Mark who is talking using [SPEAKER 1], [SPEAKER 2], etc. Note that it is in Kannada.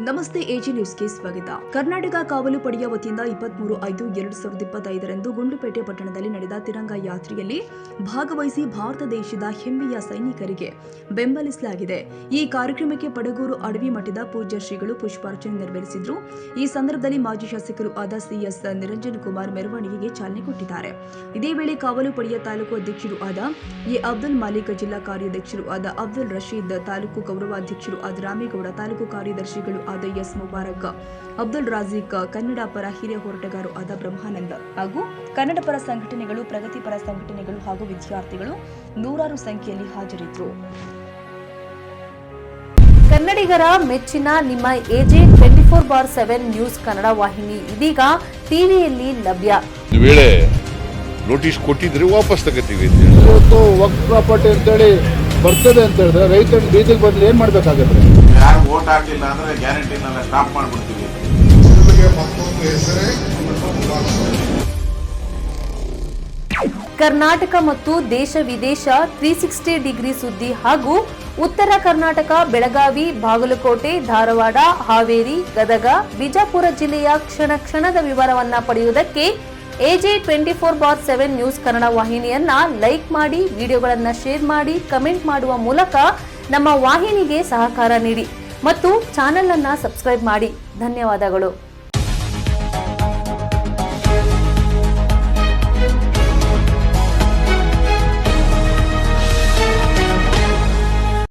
[SPEAKER 1] ನಮಸ್ತೆ ಎಜಿ ನ್ಯೂಸ್ಗೆ ಸ್ವಾಗತ. ಕರ್ನಾಟಕ ಕಾವಲು ಪಡೆಯ ವತಿಯಿಂದ 23/5/2025 ಗುಂಡ್ಲುಪೇಟೆ ಪಟ್ಟಣದಲ್ಲಿ ನಡೆದ ತಿರಂಗ ಯಾತ್ರೆಯಲ್ಲಿ ಭಾಗವಹಿಸಿ ಭಾರತ ದೇಶದ ಹೆಮ್ಮೆಯ ಸೈನಿಕರಿಗೆ ಬೆಂಬಲಿಸಲಾಗಿದೆ. ಈ ಕಾರ್ಯಕ್ರಮಕ್ಕೆ ಪಡಗೂರು ಅಡವಿ ಮಠದ ಪೂಜ್ಯ ಶ್ರೀಗಳು ಪುಷ್ಪಾರ್ಚನೆ ನೆರವೇರಿಸಿದ್ರು. ಈ ಸಂದರ್ಭದಲ್ಲಿ ಮಾಜಿ ಶಾಸಕರು ಆದ ಸಿಎಸ್ ನಿರಂಜನ್ ಕುಮಾರ್ ಮೆರವಣಿಗೆಗೆ ಚಾಲನೆ ಕೊಟ್ಟಿದ್ದಾರೆ. ಇದೇ ವೇಳೆ ಕಾವಲು ಪಡೆಯ ತಾಲೂಕು ಅಧ್ಯಕ್ಷರು ಆದ ಎ ಅಬ್ದುಲ್ ಮಾಲಿಕ್, ಜಿಲ್ಲಾ ಕಾರ್ಯಾಧ್ಯಕ್ಷರು ಆದ ಅಬ್ದುಲ್ ರಶೀದ್, ತಾಲೂಕು ಗೌರವಾಧ್ಯಕ್ಷರು ಆದ ರಾಮೇಗೌಡ, ತಾಲೂಕು ಕಾರ್ಯದರ್ಶಿಗಳು ಆದ ಎಸ್ ಮುಬಾರಕ್, ಅಬ್ದುಲ್ ರಾಜೀಕ್, ಕನ್ನಡ ಪರ ಹಿರಿಯ ಹೋರಾಟಗಾರರು ಆದ ಬ್ರಹ್ಮಾನಂದ ಹಾಗೂ ಕನ್ನಡ ಪರ ಸಂಘಟನೆಗಳು, ಪ್ರಗತಿಪರ ಸಂಘಟನೆಗಳು ಹಾಗೂ ವಿದ್ಯಾರ್ಥಿಗಳು ನೂರಾರು ಸಂಖ್ಯೆಯಲ್ಲಿ ಹಾಜರಿದ್ದರು.
[SPEAKER 2] ಕನ್ನಡಿಗರ ಮೆಚ್ಚಿನ ನಿಮ್ಮ ಎಜೆ 24/7 ನ್ಯೂಸ್ ಕನ್ನಡ ವಾಹಿನಿ ಇದೀಗ ಟಿವಿಯಲ್ಲಿ ಲಭ್ಯ.
[SPEAKER 3] ವೇಳೆ ನೋಟಿಸ್ ಕೊಟ್ಟಿದ್ರೆ ವಾಪಸ್ ತಗೋತೀವಿ.
[SPEAKER 4] ಇವತ್ತು ವಕ್ಫ್ ಪ್ರಾಪರ್ಟಿ ಅಂತೇಳಿ ಬರ್ತದೆ ಅಂತ ಹೇಳಿದ್ರೆ ರೈತರ ಬೀದಿಗೆ ಬದಲು ಏನ್ ಮಾಡ್ಬೇಕಾಗತ್ತೆ?
[SPEAKER 5] ಯಾರು ವೋಟ್ ಹಾಕಲಿಲ್ಲ ಅಂದ್ರೆ ಗ್ಯಾರಂಟಿನೆಲ್ಲ ಸ್ಟಾಪ್ ಮಾಡ್ಬಿಡ್ತೀವಿ.
[SPEAKER 2] ಕರ್ನಾಟಕ ಮತ್ತು ದೇಶ ವಿದೇಶ 360 ಡಿಗ್ರಿ ಸುದ್ದಿ ಹಾಗೂ ಉತ್ತರ ಕರ್ನಾಟಕ, ಬೆಳಗಾವಿ, ಬಾಗಲಕೋಟೆ, ಧಾರವಾಡ, ಹಾವೇರಿ, ಗದಗ, ಬಿಜಾಪುರ ಜಿಲ್ಲೆಯ ಕ್ಷಣ ಕ್ಷಣದ ವಿವರವನ್ನ ಪಡೆಯುವುದಕ್ಕೆ ಎಜೆ 24/7 ನ್ಯೂಸ್ ಕನ್ನಡ ವಾಹಿನಿಯನ್ನ ಲೈಕ್ ಮಾಡಿ, ವಿಡಿಯೋಗಳನ್ನ ಶೇರ್ ಮಾಡಿ, ಕಮೆಂಟ್ ಮಾಡುವ ಮೂಲಕ ನಮ್ಮ ವಾಹಿನಿಗೆ ಸಹಕಾರ ನೀಡಿ ಮತ್ತು ಚಾನೆಲ್ ಅನ್ನ ಸಬ್ಸ್ಕ್ರೈಬ್ ಮಾಡಿ. ಧನ್ಯವಾದಗಳು.